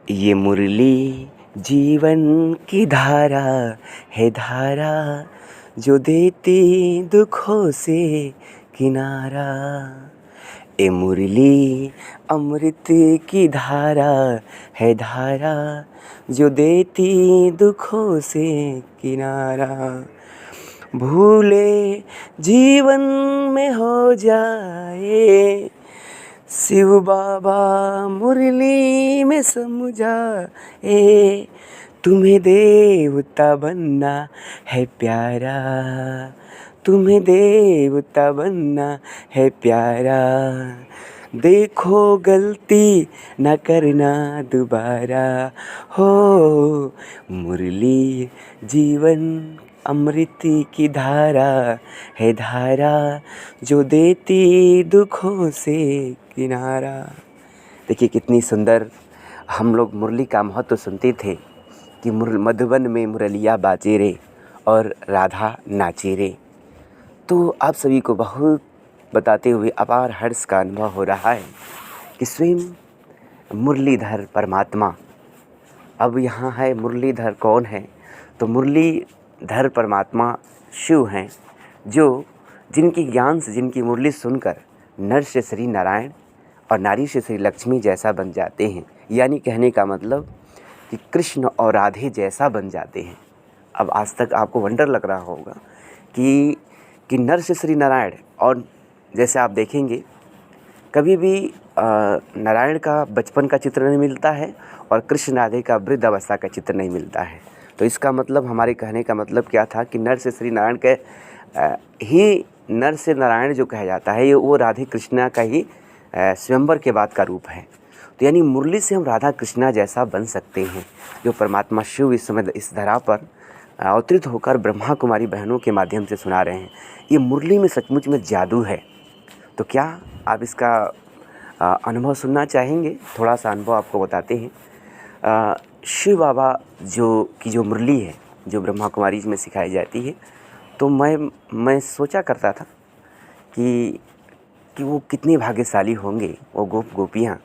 ये मुरली जीवन की धारा है, धारा जो देती दुखों से किनारा। ये मुरली अमृत की धारा है, धारा जो देती दुखों से किनारा। भूले जीवन में हो जाए, शिव बाबा मुरली में समझाए। तुम्हें देवता बनना है प्यारा, तुम्हें देवता बनना है प्यारा। देखो गलती न करना दोबारा। हो मुरली जीवन अमृत की धारा है, धारा जो देती दुखों से किनारा। देखिए कितनी सुंदर हम लोग मुरली का महत्व सुनते थे कि मधुबन में मुरलिया बाजे रे और राधा नाचे रे। तो आप सभी को बहुत बताते हुए अपार हर्ष का अनुभव हो रहा है कि स्वयं मुरलीधर परमात्मा अब यहाँ है। मुरलीधर कौन है? तो मुरलीधर परमात्मा शिव हैं, जो जिनकी ज्ञान से, जिनकी मुरली सुनकर नर से श्री नारायण और नारी से श्री लक्ष्मी जैसा बन जाते हैं। यानी कहने का मतलब कि कृष्ण और राधे जैसा बन जाते हैं। अब आज तक आपको वंडर लग रहा होगा कि नर से श्री नारायण, और जैसे आप देखेंगे कभी भी नारायण का बचपन का चित्र नहीं मिलता है और कृष्ण राधे का वृद्ध अवस्था का चित्र नहीं मिलता है। तो इसका मतलब, हमारे कहने का मतलब क्या था कि नर से श्री नारायण के ही नर से नारायण जो कहा जाता है, ये वो राधे कृष्णा का ही स्वयंवर के बाद का रूप है। तो यानी मुरली से हम राधा कृष्णा जैसा बन सकते हैं, जो परमात्मा शिव इस समय इस धरा पर अवतरित होकर ब्रह्मा कुमारी बहनों के माध्यम से सुना रहे हैं। ये मुरली में सचमुच में जादू है। तो क्या आप इसका अनुभव सुनना चाहेंगे? थोड़ा सा अनुभव आपको बताते हैं। शिव बाबा जो मुरली है, जो ब्रह्मा कुमारी में सिखाई जाती है, तो मैं सोचा करता था कि वो कितने भाग्यशाली होंगे वो गोपियाँ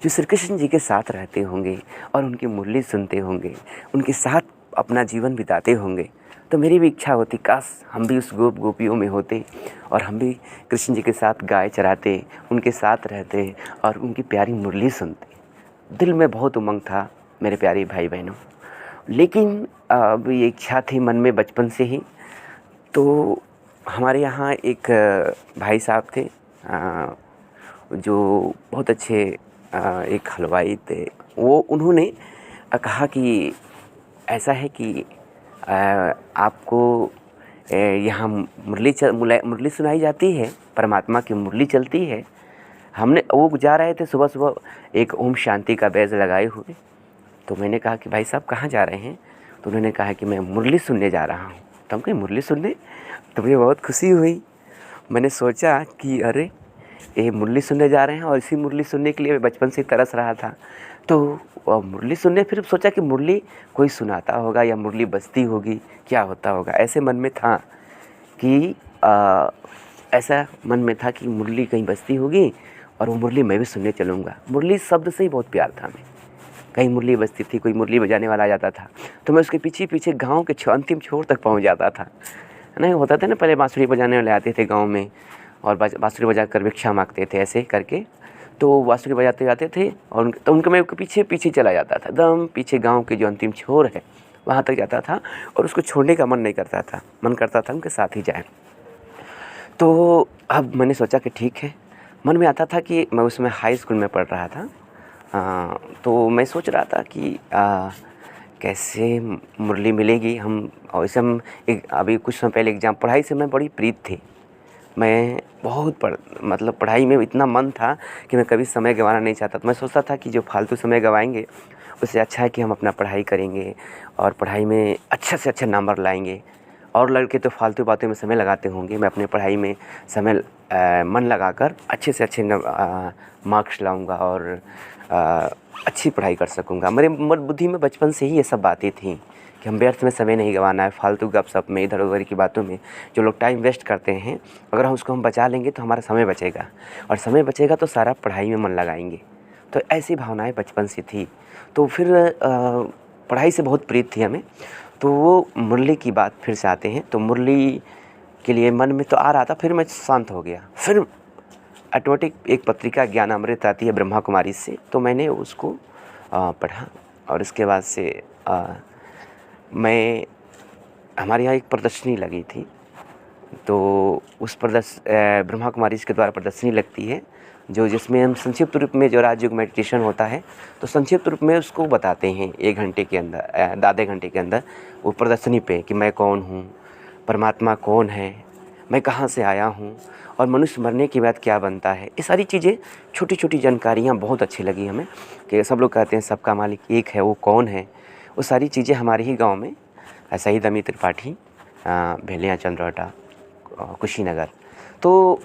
जो श्री कृष्ण जी के साथ रहते होंगे और उनकी मुरली सुनते होंगे, उनके साथ अपना जीवन बिताते होंगे। तो मेरी भी इच्छा होती, काश हम भी उस गोपियों में होते और हम भी कृष्ण जी के साथ गाय चराते, उनके साथ रहते और उनकी प्यारी मुरली सुनते। दिल में बहुत उमंग था मेरे प्यारे भाई बहनों, लेकिन अब ये इच्छा थी मन में बचपन से ही। तो हमारे यहाँ एक भाई साहब थे जो बहुत अच्छे एक हलवाई थे। उन्होंने कहा कि ऐसा है कि आपको यहाँ मुरली सुनाई जाती है, परमात्मा की मुरली चलती है। वो जा रहे थे सुबह सुबह एक ओम शांति का बैज लगाए हुए। तो मैंने कहा कि भाई साहब कहाँ जा रहे हैं? तो उन्होंने कहा कि मैं मुरली सुनने जा रहा हूँ। तो हम कहीं मुरली सुनने? तो मुझे बहुत खुशी हुई। मैंने सोचा कि अरे ये मुरली सुनने जा रहे हैं और इसी मुरली सुनने के लिए मैं बचपन से तरस रहा था। तो मुरली सुनने, फिर सोचा कि मुरली कोई सुनाता होगा या मुरली बजती होगी, क्या होता होगा। ऐसे मन में था कि ऐसा मन में था कि मुरली कहीं बजती होगी और वो मुरली मैं भी सुनने चलूँगा। मुरली शब्द से ही बहुत प्यार था हमें। कहीं मुरली बजती थी, कोई मुरली बजाने वाला आ जाता था तो मैं उसके पीछे पीछे गाँव के अंतिम छोर तक पहुँच जाता था। नहीं होता था ना, पहले बाँसुरी बजाने वाले आते थे गाँव में और बाँसुरी बजा कर भिक्षा मांगते थे ऐसे करके। तो बाँसुरी बजाते जाते थे और उनके मैं पीछे पीछे चला जाता था, एकदम पीछे गांव के जो अंतिम छोर है वहाँ तक जाता था और उसको छोड़ने का मन नहीं करता था, मन करता था उनके साथ ही जाए। तो अब मैंने सोचा कि ठीक है, मन में आता था कि मैं उसमें हाई स्कूल में पढ़ रहा था। तो मैं सोच रहा था कि कैसे मुरली मिलेगी। और इसे हम अभी कुछ समय पहले एग्ज़ाम, पढ़ाई से मैं बड़ी प्रीत थी। मैं बहुत मतलब पढ़ाई में इतना मन था कि मैं कभी समय गंवाना नहीं चाहता था। मैं सोचता था कि जो फालतू समय गंवाएंगे उससे अच्छा है कि हम अपना पढ़ाई करेंगे और पढ़ाई में अच्छे से अच्छे नंबर लाएंगे। और लड़के तो फालतू बातों में समय लगाते होंगे, मैं अपने पढ़ाई में समय मन लगाकर अच्छे से अच्छे मार्क्स लाऊंगा और अच्छी पढ़ाई कर सकूंगा। मेरे बुद्धि में बचपन से ही ये सब बातें थी कि हम व्यर्थ में समय नहीं गंवाना है, फालतू गपशप में, इधर उधर की बातों में जो लोग टाइम वेस्ट करते हैं, अगर हम उसको बचा लेंगे तो हमारा समय बचेगा और समय बचेगा तो सारा पढ़ाई में मन लगाएंगे। तो ऐसी भावनाएं बचपन से थी। तो फिर पढ़ाई से बहुत प्रीत थी हमें। तो वो मुरली की बात फिर से आते हैं, तो मुरली के लिए मन में तो आ रहा था, फिर मैं शांत हो गया। फिर ऑटोमेटिक एक पत्रिका ज्ञानामृत आती है ब्रह्मा कुमारी से, तो मैंने उसको पढ़ा। और इसके बाद से मैं हमारे यहाँ एक प्रदर्शनी लगी थी, तो उस ब्रह्मा कुमारी के द्वारा प्रदर्शनी लगती है, जो जिसमें हम संक्षिप्त रूप में जो राजयोग मेडिटेशन होता है, तो संक्षिप्त रूप में उसको बताते हैं 1 घंटे के अंदर, आधे घंटे के अंदर वो प्रदर्शनी पे, कि मैं कौन हूँ, परमात्मा कौन है, मैं कहाँ से आया हूँ, और मनुष्य मरने के बाद क्या बनता है। ये सारी चीज़ें, छोटी छोटी जानकारियाँ बहुत अच्छी लगी हमें, कि सब लोग कहते हैं सबका मालिक एक है, वो कौन है। वो सारी चीज़ें हमारे ही गाँव में शहीद अमित त्रिपाठी, भेलिया चंद्रौटा, कुशीनगर, तो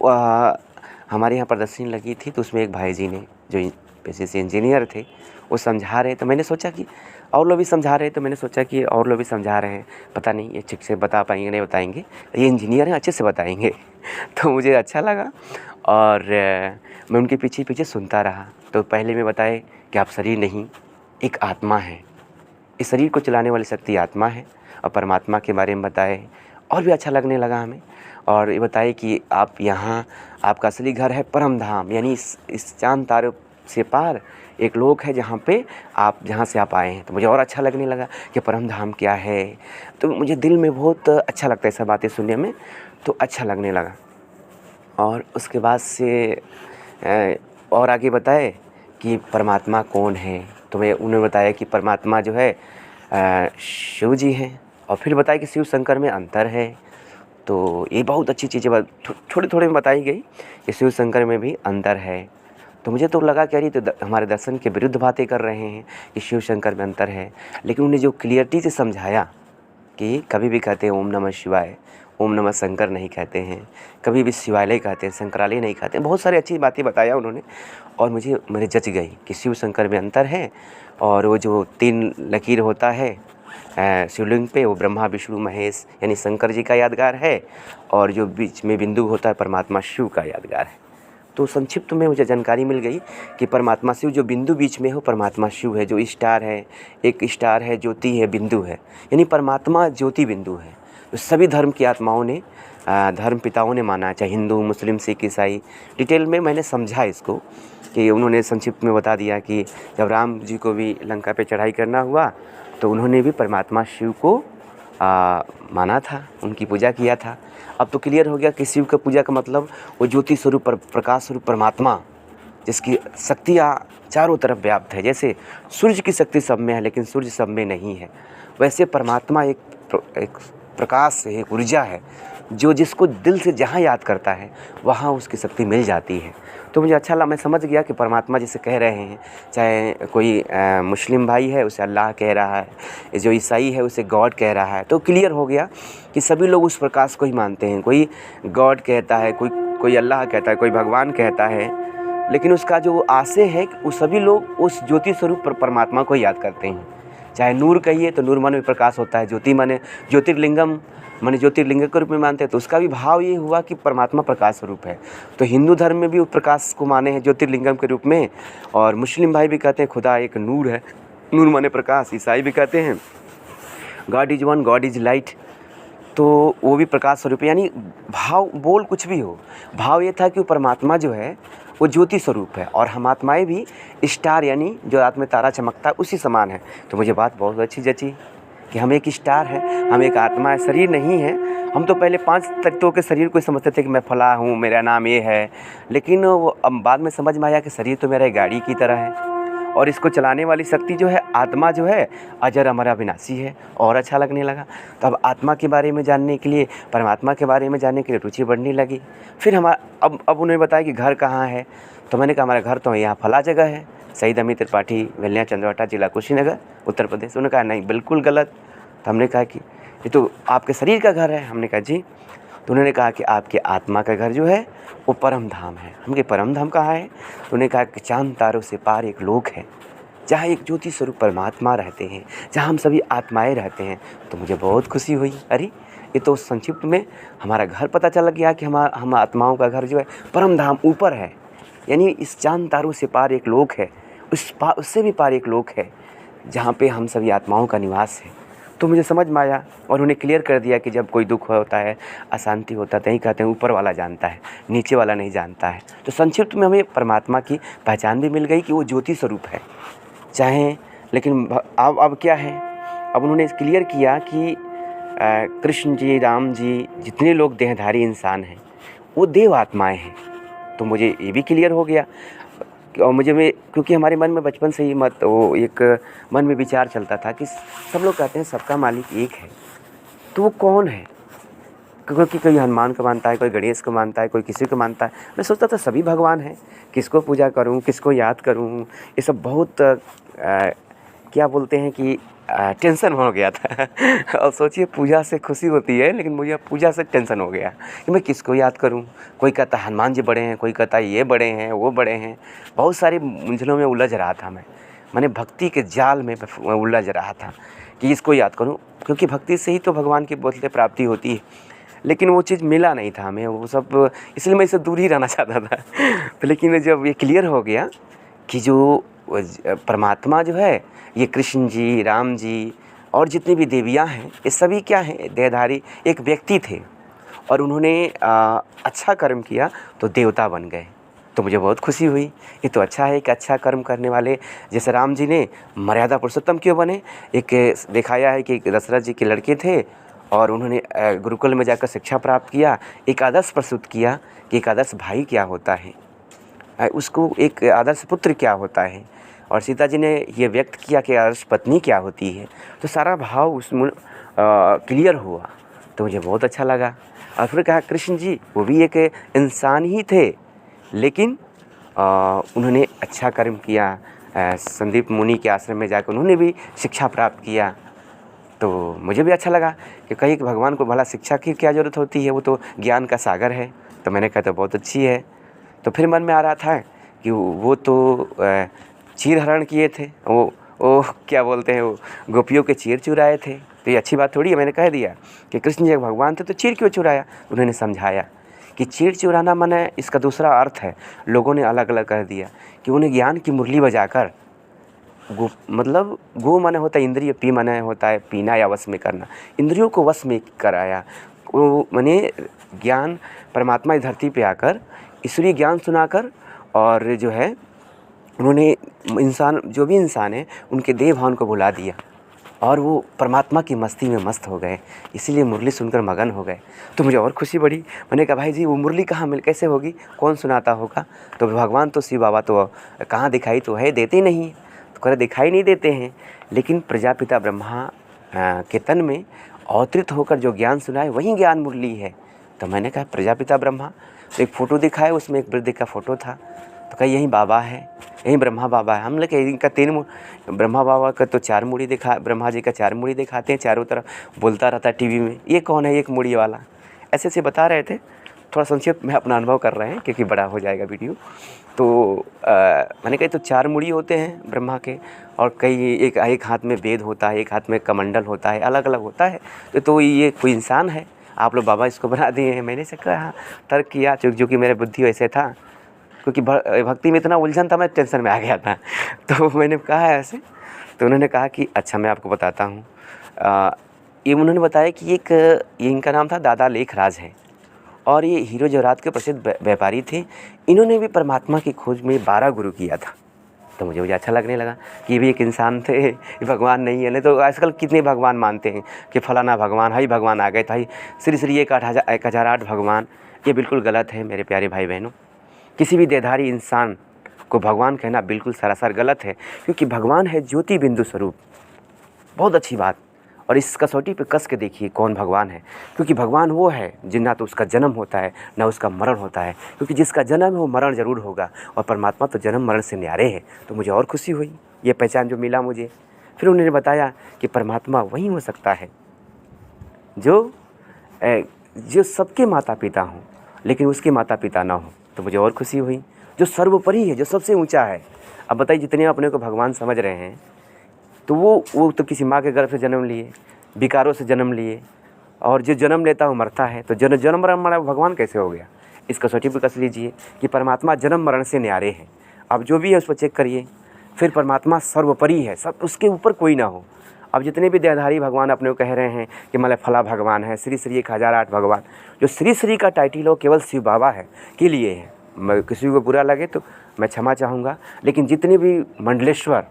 हमारे यहाँ प्रदर्शनी लगी थी। तो उसमें एक भाई जी ने, जो पेशे से इंजीनियर थे, वो समझा रहे, तो मैंने सोचा कि और लोग भी समझा रहे, तो मैंने सोचा कि और लोग भी समझा रहे हैं, पता नहीं ये ठीक से बता पाएंगे नहीं बताएंगे, ये इंजीनियर हैं, अच्छे से बताएंगे। तो मुझे अच्छा लगा और मैं उनके पीछे पीछे सुनता रहा। तो पहले मैं बताए कि आप शरीर नहीं, एक आत्मा है, इस शरीर को चलाने वाली शक्ति आत्मा है, और परमात्मा के बारे में बताए, और भी अच्छा लगने लगा हमें। और ये बताए कि आप यहाँ, आपका असली घर है परम धाम, यानी इस चांद तारों से पार एक लोक है जहाँ पे आप, जहाँ से आप आए हैं। तो मुझे और अच्छा लगने लगा कि परम धाम क्या है। तो मुझे दिल में बहुत अच्छा लगता है सब बातें सुनने में, तो अच्छा लगने लगा। और उसके बाद से और आगे बताए कि परमात्मा कौन है, तो मैं उन्हें बताया कि परमात्मा जो है शिव जी हैं। और फिर बताया कि शिव शंकर में अंतर है। तो ये बहुत अच्छी चीज़ें थोड़ी थोड़ी बताई गई कि शिव शंकर में भी अंतर है। तो मुझे तो लगा कि अरे तो हमारे दर्शन के विरुद्ध बातें कर रहे हैं कि शिव शंकर में अंतर है। लेकिन उन्हें जो क्लियरिटी से समझाया कि कभी भी कहते हैं ओम नमः शिवाय, ओम नमः शंकर नहीं कहते हैं, कभी भी शिवालय कहते हैं, शंकरालय नहीं कहते हैं, बहुत सारी अच्छी बातें बताया उन्होंने। और मेरे जच गई कि शिव शंकर में अंतर है। और वो जो 3 लकीर होता है शिवलिंग पे, वो ब्रह्मा विष्णु महेश यानी शंकर जी का यादगार है, और जो बीच में बिंदु होता है परमात्मा शिव का यादगार है। तो संक्षिप्त में मुझे जानकारी मिल गई कि परमात्मा शिव, जो बिंदु बीच में हो परमात्मा शिव है, जो स्टार है, एक स्टार है, ज्योति है, बिंदु है, यानी परमात्मा ज्योति बिंदु है। तो सभी धर्म की आत्माओं ने, धर्म पिताओं ने माना, चाहे हिंदू, मुस्लिम, सिख, ईसाई। डिटेल में मैंने समझा इसको, कि उन्होंने संक्षिप्त में बता दिया कि जब राम जी को भी लंका पे चढ़ाई करना हुआ, तो उन्होंने भी परमात्मा शिव को माना था, उनकी पूजा किया था। अब तो क्लियर हो गया कि शिव का पूजा का मतलब वो ज्योति स्वरूप, प्रकाश स्वरूप परमात्मा, जिसकी शक्तियाँ चारों तरफ व्याप्त है। जैसे सूर्य की शक्ति सब में है, लेकिन सूर्य सब में नहीं है, वैसे परमात्मा एक प्रकाश है, एक ऊर्जा है, जो जिसको दिल से जहाँ याद करता है वहाँ उसकी शक्ति मिल जाती है। तो मुझे अच्छा लगा, मैं समझ गया कि परमात्मा जिसे कह रहे हैं, चाहे कोई मुस्लिम भाई है उसे अल्लाह कह रहा है, जो ईसाई है उसे गॉड कह रहा है। तो क्लियर हो गया कि सभी लोग उस प्रकाश को ही मानते हैं। कोई गॉड कहता है, कोई अल्लाह कहता है, कोई भगवान कहता है, लेकिन उसका जो आशय है वो सभी लोग उस ज्योति स्वरूप परमात्मा को याद करते हैं। चाहे नूर कहिए तो नूर माने प्रकाश होता है, ज्योति माने ज्योतिर्लिंगम माने ज्योतिर्लिंग के रूप में मानते हैं, तो उसका भी भाव ये हुआ कि परमात्मा प्रकाश स्वरूप है। तो हिंदू धर्म में भी उस प्रकाश को माने हैं ज्योतिर्लिंगम के रूप में, और मुस्लिम भाई भी कहते हैं खुदा एक नूर है, नूर माने प्रकाश। ईसाई भी कहते हैं God is one, God is light, तो वो भी प्रकाश स्वरूप। यानी भाव बोल कुछ भी हो, भाव ये था कि वो परमात्मा जो है वो ज्योति स्वरूप है, और हम आत्माएँ भी स्टार, यानी जो रात में तारा चमकता है उसी समान है। तो मुझे बात बहुत अच्छी जची कि हम एक स्टार है, हम एक आत्मा है, शरीर नहीं है। हम तो पहले 5 तत्वों के शरीर को समझते थे कि मैं फला हूँ, मेरा नाम ये है, लेकिन वो अब बाद में समझ में आया कि शरीर तो मेरा एक गाड़ी की तरह है, और इसको चलाने वाली शक्ति जो है, आत्मा जो है, अजर अमर अविनाशी है। और अच्छा लगने लगा। तो अब आत्मा के बारे में जानने के लिए, परमात्मा के बारे में जानने के लिए रुचि बढ़ने लगी। फिर हमारा अब उन्हें बताया कि घर कहाँ है, तो मैंने कहा हमारा घर तो यहाँ फला जगह है, शहीद अमित त्रिपाठी, भेलिया चंद्रौटा, जिला कुशीनगर, उत्तर प्रदेश। उन्होंने कहा नहीं, बिल्कुल गलत। तो हमने कहा कि ये तो आपके शरीर का घर है। हमने कहा जी। तो उन्होंने कहा कि आपके आत्मा का घर जो है वो परम धाम है। हमने परम धाम कहाँ है? तो उन्होंने कहा कि चांद तारों से पार एक लोक है, जहाँ एक ज्योति स्वरूप परमात्मा रहते हैं, जहाँ हम सभी आत्माएं रहते हैं। तो मुझे बहुत खुशी हुई, अरे ये तो संक्षिप्त में हमारा घर पता चल गया कि हम आत्माओं का घर जो है परम धाम ऊपर है, यानी इस चांद तारों से पार एक लोक है, उससे भी पार एक लोक है जहाँ पे हम सभी आत्माओं का निवास है। तो मुझे समझ में आया और उन्हें क्लियर कर दिया कि जब कोई दुख होता है, अशांति होता है, तो यही कहते हैं ऊपर वाला जानता है, नीचे वाला नहीं जानता है। तो संक्षिप्त में हमें परमात्मा की पहचान भी मिल गई कि वो ज्योति स्वरूप है। चाहे लेकिन अब क्या है, अब उन्होंने क्लियर किया कि कृष्ण जी, राम जी, जितने लोग देहधारी इंसान हैं वो देव आत्माएँ हैं। तो मुझे ये भी क्लियर हो गया। और क्योंकि हमारे मन में बचपन से ही एक मन में विचार चलता था कि सब लोग कहते हैं सबका मालिक एक है, तो वो कौन है? क्योंकि कोई हनुमान को मानता है, कोई गणेश को मानता है, कोई किसी को मानता है। मैं सोचता था सभी भगवान हैं, किसको पूजा करूं, किसको याद करूं, ये सब बहुत क्या बोलते हैं कि टेंशन हो गया था। और सोचिए, पूजा से खुशी होती है, लेकिन मुझे पूजा से टेंशन हो गया कि मैं किसको याद करूं। कोई कहता हनुमान जी बड़े हैं, कोई कहता ये बड़े हैं, वो बड़े हैं। बहुत सारी मुंझलों में उलझ रहा था मैंने भक्ति के जाल में उलझ रहा था कि इसको याद करूं, क्योंकि भक्ति से ही तो भगवान की बोलते प्राप्ति होती है। लेकिन वो चीज़ मिला नहीं था हमें, वो सब, इसलिए मैं इससे दूर ही रहना चाहता था। तो लेकिन जब ये क्लियर हो गया कि जो परमात्मा जो है, ये कृष्ण जी, राम जी और जितनी भी देवियाँ हैं, ये सभी क्या हैं? देहधारी एक व्यक्ति थे और उन्होंने अच्छा कर्म किया तो देवता बन गए। तो मुझे बहुत खुशी हुई। ये तो अच्छा है कि अच्छा कर्म करने वाले, जैसे राम जी ने मर्यादा पुरुषोत्तम क्यों बने? एक दिखाया है कि दशरथ जी के लड़के थे और उन्होंने गुरुकुल में जाकर शिक्षा प्राप्त किया, एक आदर्श प्रस्तुत किया कि एक आदर्श भाई क्या होता है, उसको एक आदर्श पुत्र क्या होता है, और सीता जी ने ये व्यक्त किया कि आदर्श पत्नी क्या होती है। तो सारा भाव उसमें क्लियर हुआ, तो मुझे बहुत अच्छा लगा। और फिर कहा कृष्ण जी वो भी एक इंसान ही थे, लेकिन उन्होंने अच्छा कर्म किया। संदीप मुनि के आश्रम में जाकर उन्होंने भी शिक्षा प्राप्त किया। तो मुझे भी अच्छा लगा कि कहीं भगवान को भला शिक्षा की क्या ज़रूरत होती है, वो तो ज्ञान का सागर है। तो मैंने कहा तो बहुत अच्छी है। तो फिर मन में आ रहा था कि वो तो चीर हरण किए थे, वो क्या बोलते हैं, वो गोपियों के चीर चुराए थे। तो ये अच्छी बात थोड़ी है। मैंने कह दिया कि कृष्ण जी भगवान थे तो चीर क्यों चुराया? उन्होंने समझाया कि चीर चुराना माने इसका दूसरा अर्थ है, लोगों ने अलग अलग कह दिया कि उन्हें ज्ञान की मुरली बजाकर मतलब गो माने होता है इंद्रिय, पी माने होता है पीना या वश में करना, इंद्रियों को वश में कराया। वो माने ज्ञान परमात्मा इस धरती पे आकर ईश्वरीय ज्ञान सुनाकर, और जो है उन्होंने इंसान, जो भी इंसान है, उनके देह भावन को भुला दिया और वो परमात्मा की मस्ती में मस्त हो गए, इसीलिए मुरली सुनकर मगन हो गए। तो मुझे और खुशी बढ़ी। मैंने कहा भाई जी वो मुरली कहाँ कैसे होगी, कौन सुनाता होगा? तो भगवान तो शिव बाबा तो कहाँ दिखाई तो है, देते नहीं। तो कह रहे दिखाई नहीं देते हैं, लेकिन प्रजापिता ब्रह्मा के तन में अवतरित होकर जो ज्ञान सुनाए वही ज्ञान मुरली है। तो मैंने कहा प्रजापिता ब्रह्मा, तो एक फ़ोटो दिखाया, उसमें एक वृद्ध का फ़ोटो था। तो कहा यही बाबा है, यही ब्रह्मा बाबा है। हम लोग इनका ब्रह्मा बाबा का तो 4 मुड़ी दिखा, ब्रह्मा जी का 4 मुड़ी दिखाते हैं, चारों तरफ बोलता रहता है टीवी में, ये कौन है एक मुड़ी वाला, ऐसे ऐसे बता रहे थे। थोड़ा संक्षिप्त में अपना अनुभव कर रहे हैं क्योंकि बड़ा हो जाएगा वीडियो। तो मैंने कहा तो 4 मुड़ी होते हैं ब्रह्मा के, और कई एक हाथ में वेद होता है, एक हाथ में कमंडल होता है, अलग अलग होता है। तो ये कोई इंसान है, आप लोग बाबा इसको बना दिए हैं। मैंने से कहा तर्क किया, जो कि मेरे बुद्धि वैसे था, क्योंकि भक्ति में इतना उलझन था, मैं टेंशन में आ गया था। तो मैंने कहा ऐसे, तो उन्होंने कहा कि अच्छा मैं आपको बताता हूँ। ये उन्होंने बताया कि ये इनका नाम था दादा लेखराज है, और ये हीरो जवाहरात के प्रसिद्ध व्यापारी थे। इन्होंने भी परमात्मा की खोज में 12 गुरु किया था। तो मुझे अच्छा लगने लगा कि ये भी एक इंसान थे, ये भगवान नहीं है। नहीं तो आजकल कितने भगवान मानते हैं कि फलाना भगवान, हाई भगवान आ गए था, श्री श्री 1008 भगवान। ये बिल्कुल गलत है मेरे प्यारे भाई बहनों। किसी भी देहधारी इंसान को भगवान कहना बिल्कुल सरासर गलत है, क्योंकि भगवान है ज्योति बिंदु स्वरूप। बहुत अच्छी बात। और इस कसौटी पे कस के देखिए कौन भगवान है, क्योंकि भगवान वो है जिन ना तो उसका जन्म होता है ना उसका मरण होता है, क्योंकि जिसका जन्म है वो मरण ज़रूर होगा, और परमात्मा तो जन्म मरण से न्यारे है। तो मुझे और खुशी हुई ये पहचान जो मिला मुझे। फिर उन्होंने बताया कि परमात्मा वही हो सकता है जो सबके माता पिता हों लेकिन उसके माता पिता ना हो। तो मुझे और खुशी हुई, जो सर्वोपरि है, जो सबसे ऊँचा है। अब बताइए जितने अपने को भगवान समझ रहे हैं, तो वो तो किसी माँ के गर्भ से जन्म लिए, विकारों से जन्म लिए, और जो जन्म लेता है वो मरता है। तो जन्म मरण मरा भगवान कैसे हो गया? इस कसौटी पर कस लीजिए कि परमात्मा जन्म मरण से न्यारे हैं। अब जो भी है उस पर चेक करिए। फिर परमात्मा सर्वोपरि है, सब उसके ऊपर कोई ना हो। अब जितने भी देहधारी भगवान अपने को कह रहे हैं कि मतलब फला भगवान है, श्री श्री 1008 भगवान, जो श्री श्री का टाइटल हो केवल शिव बाबा है के लिए है। मैं किसी को बुरा लगे तो मैं क्षमा चाहूँगा, लेकिन जितने भी मंडलेश्वर,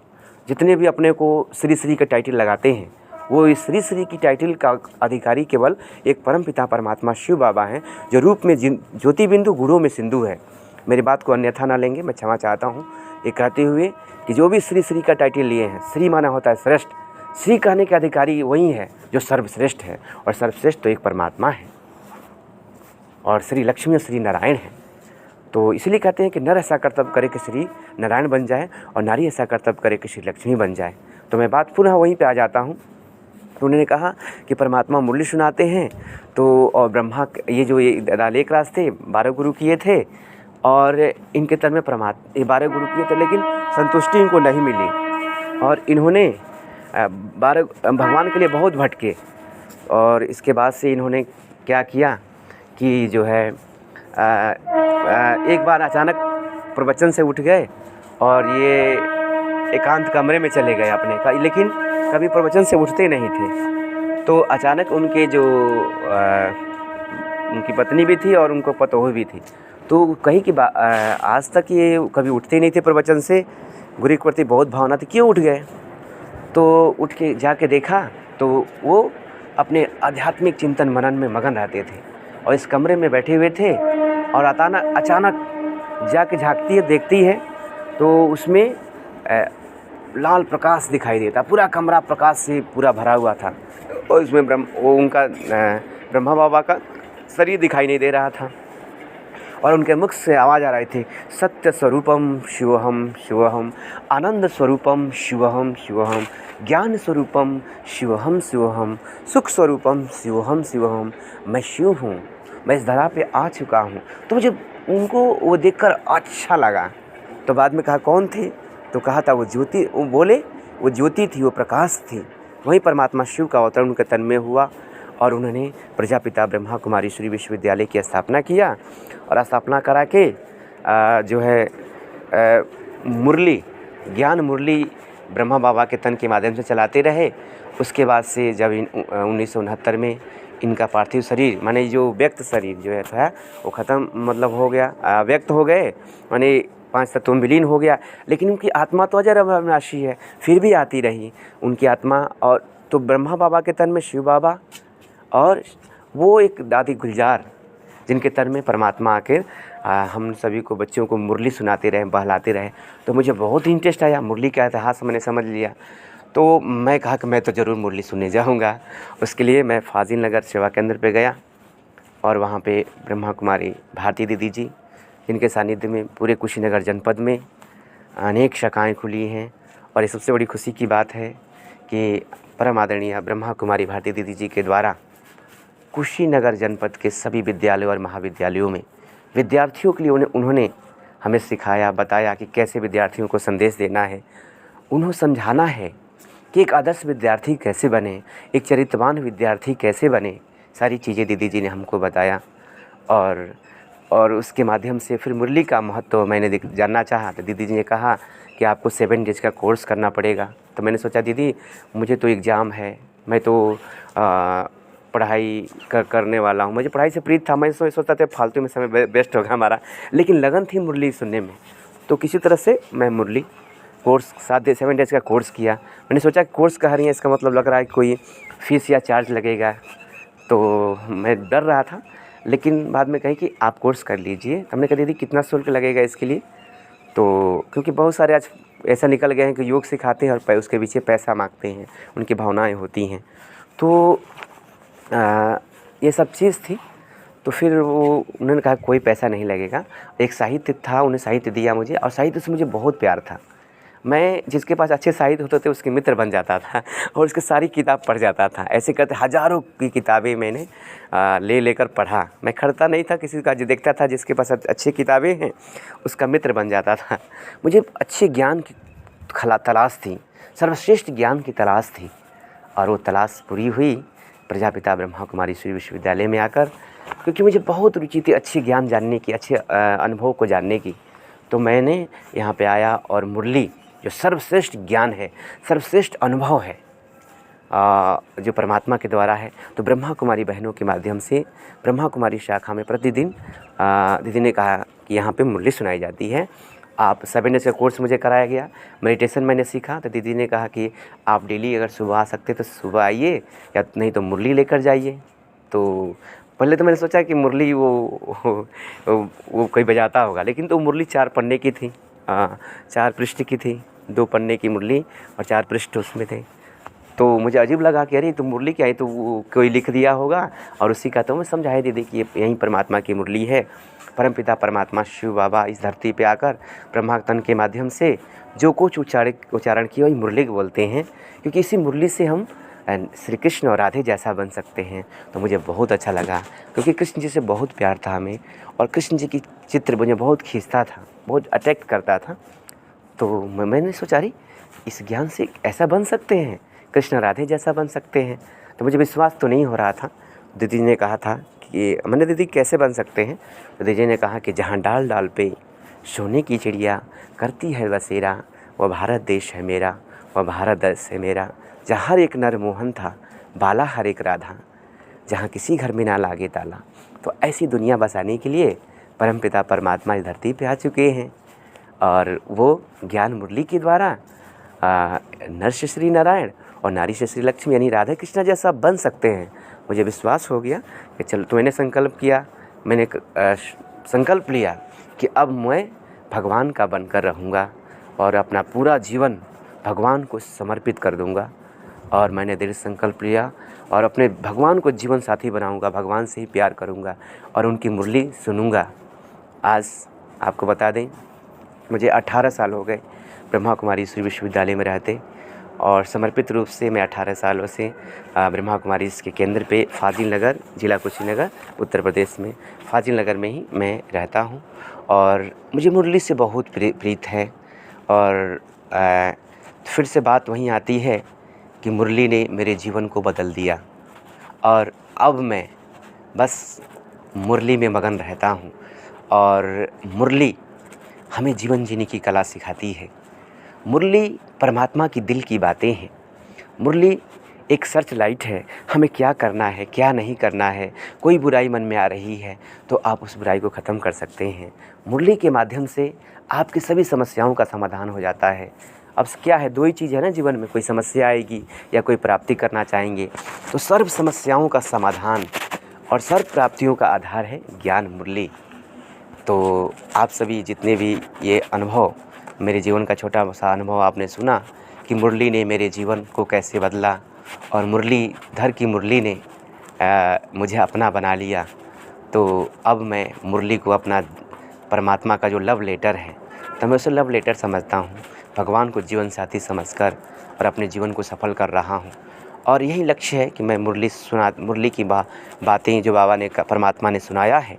जितने भी अपने को श्री श्री का टाइटल लगाते हैं, वो इस श्री श्री की टाइटल का अधिकारी केवल एक परमपिता परमात्मा शिव बाबा हैं, जो रूप में ज्योति बिंदु, गुणों में सिंधु है। मेरी बात को अन्यथा ना लेंगे, मैं क्षमा चाहता हूँ ये कहते हुए कि जो भी श्री श्री का टाइटल लिए हैं, श्री माना होता है श्रेष्ठ, श्री कहने के अधिकारी वही है जो सर्वश्रेष्ठ है, और सर्वश्रेष्ठ तो एक परमात्मा है, और श्री लक्ष्मी और श्री नारायण है। तो इसलिए कहते हैं कि नर ऐसा कर्तव्य करे कि श्री नारायण बन जाए, और नारी ऐसा कर्तव्य करे कि श्री लक्ष्मी बन जाए। तो मैं बात पुनः वहीं पे आ जाता हूँ। तो उन्होंने कहा कि परमात्मा मुरली सुनाते हैं, तो और ब्रह्मा ये जो ये 11 राज थे, 12 गुरु किए थे, और इनके तर में ये 12 गुरु किए थे, लेकिन संतुष्टि इनको नहीं मिली, और इन्होंने 12 भगवान के लिए बहुत भटके। और इसके बाद से इन्होंने क्या किया कि जो है एक बार अचानक प्रवचन से उठ गए और ये एकांत कमरे में चले गए अपने का, लेकिन कभी प्रवचन से उठते नहीं थे। तो अचानक उनके जो उनकी पत्नी भी थी और उनको पतोह भी थी, तो कहीं कि आज तक ये कभी उठते नहीं थे प्रवचन से, गुरु के प्रति बहुत भावना थी, क्यों उठ गए? तो उठ के जाके देखा तो वो अपने आध्यात्मिक चिंतन मनन में मगन रहते थे, और इस कमरे में बैठे हुए थे, और अचानक जाके झांकती है, देखती है तो उसमें लाल प्रकाश दिखाई देता, पूरा कमरा प्रकाश से पूरा भरा हुआ था, और उसमें उनका ब्रह्मा बाबा का शरीर दिखाई नहीं दे रहा था, और उनके मुख से आवाज़ आ रही थी, सत्य स्वरूपम शिवहम शिवहम, आनंद स्वरूपम शिवहम शिवहम, ज्ञान स्वरूपम शिवहम शिवहम, सुख स्वरूपम शिवहम शिवहम, मैं शिव हूँ, मैं इस धरा पे आ चुका हूँ। तो मुझे उनको वो देखकर अच्छा लगा। तो बाद में कहा कौन थे? तो कहा था वो ज्योति, वो बोले वो ज्योति थी, वो प्रकाश थी, वही परमात्मा शिव का अवतरण उनके तन में हुआ, और उन्होंने प्रजापिता ब्रह्मा कुमारी श्री विश्वविद्यालय की स्थापना किया, और स्थापना करा के जो है मुरली, ज्ञान मुरली ब्रह्मा बाबा के तन के माध्यम से चलाते रहे। उसके बाद से जब 1969 में इनका पार्थिव शरीर, माने जो व्यक्त शरीर जो है था वो ख़त्म मतलब हो गया, व्यक्त हो गए, माने 5 तत्वों में विलीन हो गया, लेकिन उनकी आत्मा तो अजर अविनाशी है, फिर भी आती रही उनकी आत्मा। और तो ब्रह्मा बाबा के तन में शिव बाबा, और वो एक दादी गुलजार जिनके तन में परमात्मा आकर हम सभी को, बच्चों को मुरली सुनाते रहे, बहलाते रहे। तो मुझे बहुत इंटरेस्ट आया, मुरली का इतिहास मैंने समझ लिया, तो मैं कहा कि मैं तो ज़रूर मुरली सुनने जाऊंगा। उसके लिए मैं फाजिल नगर सेवा केंद्र पे गया, और वहाँ पे ब्रह्मा कुमारी भारती दीदी जी, जिनके सानिध्य में पूरे कुशीनगर जनपद में अनेक शाखाएँ खुली हैं। और ये सबसे बड़ी खुशी की बात है कि परम आदरणीय ब्रह्मा कुमारी भारती दीदी जी के द्वारा कुशीनगर जनपद के सभी विद्यालयों और महाविद्यालयों में विद्यार्थियों के लिए उन्होंने हमें सिखाया, बताया कि कैसे विद्यार्थियों को संदेश देना है, उन्हें समझाना है कि एक आदर्श विद्यार्थी कैसे बने, एक चरित्रवान विद्यार्थी कैसे बने। सारी चीज़ें दीदी जी ने हमको बताया, और उसके माध्यम से फिर मुरली का महत्व मैंने जानना चाहा। तो दीदी जी ने कहा कि आपको 7 डेज़ का कोर्स करना पड़ेगा। तो मैंने सोचा दीदी मुझे तो एग्ज़ाम है, मैं तो पढ़ाई करने वाला हूँ, मुझे पढ़ाई से प्रीत था, मैं सोचता था फालतू में समय वेस्ट होगा हमारा, लेकिन लगन थी मुरली सुनने में। तो किसी तरह से मैं मुरली कोर्स 7 डेज़ का कोर्स किया। मैंने सोचा कोर्स कह रही है, इसका मतलब लग रहा है कोई फ़ीस या चार्ज लगेगा, तो मैं डर रहा था, लेकिन बाद में कही कि आप कोर्स कर लीजिए। हमने कहा दीदी कितना शुल्क लगेगा इसके लिए? तो क्योंकि बहुत सारे आज ऐसा निकल गए हैं कि योग सिखाते हैं और उसके पीछे पैसा मांगते हैं, उनकी भावनाएं होती हैं, तो ये सब चीज़ थी। तो फिर उन्होंने कहा कोई पैसा नहीं लगेगा। एक साहित्य था, उन्हें साहित्य दिया मुझे, और साहित्य से मुझे बहुत प्यार था। मैं जिसके पास अच्छे साहित्य होते थे उसके मित्र बन जाता था, और उसकी सारी किताब पढ़ जाता था। ऐसे करते हज़ारों की किताबें मैंने लेकर पढ़ा। मैं खरीदता नहीं था, किसी का जो देखता था जिसके पास अच्छी किताबें हैं उसका मित्र बन जाता था। मुझे अच्छे ज्ञान की तलाश थी, सर्वश्रेष्ठ ज्ञान की तलाश थी, और वो तलाश पूरी हुई प्रजापिता ब्रह्मा कुमारी श्री विश्वविद्यालय में आकर, क्योंकि मुझे बहुत रुचि थी अच्छे ज्ञान जानने की, अच्छे अनुभव को जानने की। तो मैंने यहाँ पे आया, और मुरली जो सर्वश्रेष्ठ ज्ञान है, सर्वश्रेष्ठ अनुभव है, जो परमात्मा के द्वारा है। तो ब्रह्मा कुमारी बहनों के माध्यम से ब्रह्मा कुमारी शाखा में प्रतिदिन दीदी ने कहा कि यहाँ पे मुरली सुनाई जाती है। आप 7 डेज़ का कोर्स मुझे कराया गया, मेडिटेशन मैंने सीखा। तो दीदी ने कहा कि आप डेली अगर सुबह आ सकते तो सुबह आइए, या नहीं तो मुरली लेकर जाइए। तो पहले तो मैंने सोचा कि मुरली वो कोई बजाता होगा, लेकिन तो मुरली 4 पन्ने की थी, 4 पृष्ठ की थी, 2 पन्ने की मुरली और 4 पृष्ठ उसमें थे। तो मुझे अजीब लगा कि अरे तो मुरली क्या है, तो वो कोई लिख दिया होगा और उसी का। तो मैं समझाया दीदी कि यही परमात्मा की मुरली है। परमपिता परमात्मा शिव बाबा इस धरती पे आकर ब्रह्मा तन के माध्यम से जो कुछ उच्चारण किया वही मुरली को बोलते हैं, क्योंकि इसी मुरली से हम श्री कृष्ण और राधे जैसा बन सकते हैं। तो मुझे बहुत अच्छा लगा, क्योंकि कृष्ण जी से बहुत प्यार था हमें, और कृष्ण जी की चित्र मुझे बहुत खींचता था, बहुत अट्रैक्ट करता था। तो मैंने सोचा रही इस ज्ञान से ऐसा बन सकते हैं, कृष्ण राधे जैसा बन सकते हैं। तो मुझे विश्वास तो नहीं हो रहा था। दीदी ने कहा था कि मैंने दीदी कैसे बन सकते हैं, तो दीदी ने कहा कि जहाँ डाल डाल पे सोने की चिड़िया करती है बसेरा, वह भारत देश है मेरा, वह भारत देश है मेरा। जहाँ हर एक नर मोहन था, बाला हर एक राधा, जहाँ किसी घर में ना लागे ताला। तो ऐसी दुनिया बसाने के लिए परमपिता परमात्मा इस धरती पे आ चुके हैं, और वो ज्ञान मुरली के द्वारा नर से श्री नारायण और नारी से श्री लक्ष्मी यानी राधा कृष्ण जैसा बन सकते हैं। मुझे विश्वास हो गया कि चलो, तो मैंने संकल्प किया, मैंने संकल्प लिया कि अब मैं भगवान का बनकर रहूँगा और अपना पूरा जीवन भगवान को समर्पित कर दूँगा। और मैंने दृढ़ संकल्प लिया और अपने भगवान को जीवन साथी बनाऊँगा, भगवान से ही प्यार करूँगा और उनकी मुरली सुनूँगा। आज आपको बता दें, मुझे 18 साल हो गए ब्रह्मा कुमारी ईश्वरी विश्वविद्यालय में रहते, और समर्पित रूप से मैं 18 सालों से ब्रह्मा कुमारी इसके केंद्र पे फाजिल नगर, ज़िला कुशीनगर, उत्तर प्रदेश में फाजिल नगर में ही मैं रहता हूँ। और मुझे मुरली से बहुत प्रीत है। और फिर से बात वहीं आती है कि मुरली ने मेरे जीवन को बदल दिया, और अब मैं बस मुरली में मगन रहता हूँ। और मुरली हमें जीवन जीने की कला सिखाती है। मुरली परमात्मा की दिल की बातें हैं। मुरली एक सर्च लाइट है, हमें क्या करना है, क्या नहीं करना है। कोई बुराई मन में आ रही है तो आप उस बुराई को ख़त्म कर सकते हैं। मुरली के माध्यम से आपकी सभी समस्याओं का समाधान हो जाता है। अब क्या है, 2 ही चीज़ है ना जीवन में, कोई समस्या आएगी या कोई प्राप्ति करना चाहेंगे। तो सर्व समस्याओं का समाधान और सर्व प्राप्तियों का आधार है ज्ञान मुरली। तो आप सभी जितने भी ये अनुभव, मेरे जीवन का छोटा सा अनुभव आपने सुना कि मुरली ने मेरे जीवन को कैसे बदला, और मुरलीधर की मुरली ने मुझे अपना बना लिया। तो अब मैं मुरली को अपना परमात्मा का जो लव लेटर है, तो मैं उसे लव लेटर समझता हूँ, भगवान को जीवन साथी समझकर और अपने जीवन को सफल कर रहा हूँ। और यही लक्ष्य है कि मैं मुरली की बातें जो बाबा ने, परमात्मा ने सुनाया है,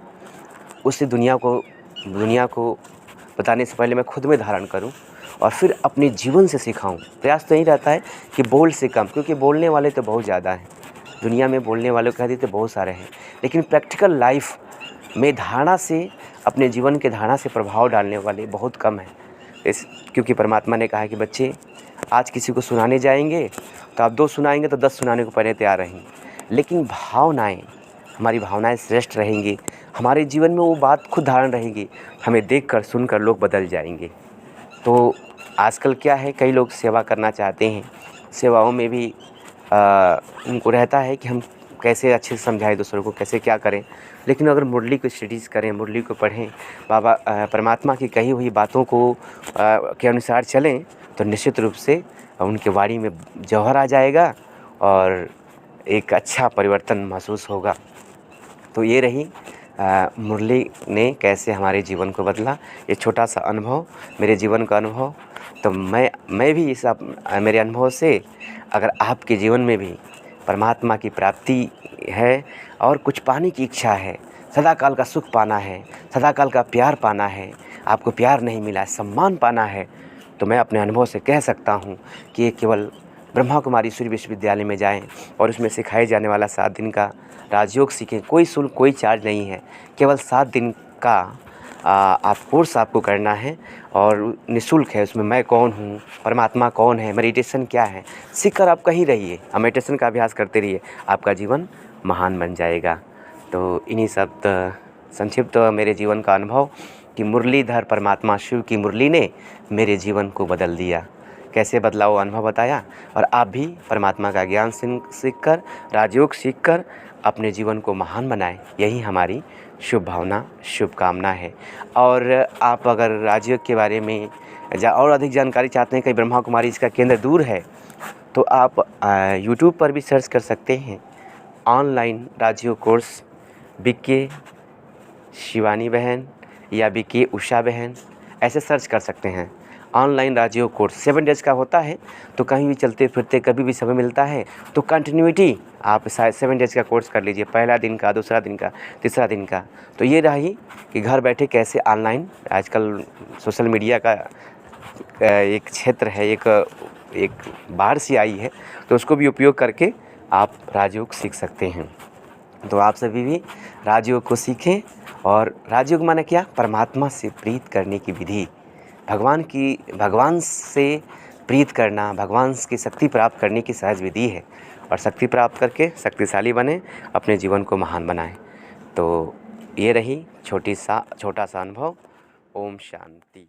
उससे दुनिया को बताने से पहले मैं खुद में धारण करूं और फिर अपने जीवन से सिखाऊं। प्रयास तो यही रहता है कि बोल से कम, क्योंकि बोलने वाले तो बहुत ज़्यादा हैं दुनिया में, बोलने वाले कह देते बहुत सारे हैं, लेकिन प्रैक्टिकल लाइफ में धारणा से, अपने जीवन के धारणा से प्रभाव डालने वाले बहुत कम हैं। क्योंकि परमात्मा ने कहा है कि बच्चे आज किसी को सुनाने जाएंगे तो आप 2 सुनाएंगे तो 10 सुनाने को पहले तैयार रहेंगे, लेकिन भावनाएँ, हमारी भावनाएं श्रेष्ठ रहेंगी, हमारे जीवन में वो बात खुद धारण रहेगी, हमें देखकर सुनकर लोग बदल जाएंगे। तो आजकल क्या है, कई लोग सेवा करना चाहते हैं, सेवाओं में भी उनको रहता है कि हम कैसे अच्छे से समझाएं दूसरों को, कैसे क्या करें। लेकिन अगर मुरली को स्टडीज़ करें, मुरली को पढ़ें, बाबा परमात्मा की कही हुई बातों को के अनुसार चलें, तो निश्चित रूप से उनके वाणी में जौहर आ जाएगा और एक अच्छा परिवर्तन महसूस होगा। तो ये रही मुरली ने कैसे हमारे जीवन को बदला, ये छोटा सा अनुभव, मेरे जीवन का अनुभव। तो मैं भी इस मेरे अनुभव से, अगर आपके जीवन में भी परमात्मा की प्राप्ति है और कुछ पाने की इच्छा है, सदाकाल का सुख पाना है, सदाकाल का प्यार पाना है, आपको प्यार नहीं मिला, सम्मान पाना है, तो मैं अपने अनुभव से कह सकता हूँ कि ये केवल ब्रह्मा कुमारी ईश्वरी विश्वविद्यालय में जाएं और उसमें सिखाए जाने वाला 7 दिन का राजयोग सीखें। कोई शुल्क, कोई चार्ज नहीं है, केवल 7 दिन का आप कोर्स आपको करना है और निःशुल्क है। उसमें मैं कौन हूँ, परमात्मा कौन है, मेडिटेशन क्या है, सीख कर आप कहीं रहिए, मेडिटेशन का अभ्यास करते रहिए, आपका जीवन महान बन जाएगा। तो इन्हीं सब संक्षिप्त मेरे जीवन का अनुभव कि मुरलीधर परमात्मा शिव की मुरली ने मेरे जीवन को बदल दिया। कैसे बदला वो अनुभव बताया। और आप भी परमात्मा का ज्ञान सीख कर, राजयोग सीख कर अपने जीवन को महान बनाएं, यही हमारी शुभ भावना, शुभकामना है। और आप अगर राजयोग के बारे में और अधिक जानकारी चाहते हैं, कहीं ब्रह्मा कुमारी इसका केंद्र दूर है, तो आप यूट्यूब पर भी सर्च कर सकते हैं, ऑनलाइन राजयोग कोर्स बीके शिवानी बहन या बीके उषा बहन, ऐसे सर्च कर सकते हैं। ऑनलाइन राजयोग कोर्स 7 डेज़ का होता है, तो कहीं भी चलते फिरते कभी भी समय मिलता है तो कंटिन्यूटी आप 7 डेज़ का कोर्स कर लीजिए, पहला दिन का, दूसरा दिन का, तीसरा दिन का। तो ये रही कि घर बैठे कैसे ऑनलाइन, आजकल सोशल मीडिया का एक क्षेत्र है, एक बाढ़ सी आई है, तो उसको भी उपयोग करके आप राजयोग सीख सकते हैं। तो आप सभी भी राजयोग को सीखें। और राजयोग माने क्या? परमात्मा से प्रीत करने की विधि, भगवान से प्रीत करना, भगवान की शक्ति प्राप्त करने की सहज विधि है। और शक्ति प्राप्त करके शक्तिशाली बने, अपने जीवन को महान बनाएं। तो ये रही छोटा सा अनुभव। ओम शांति।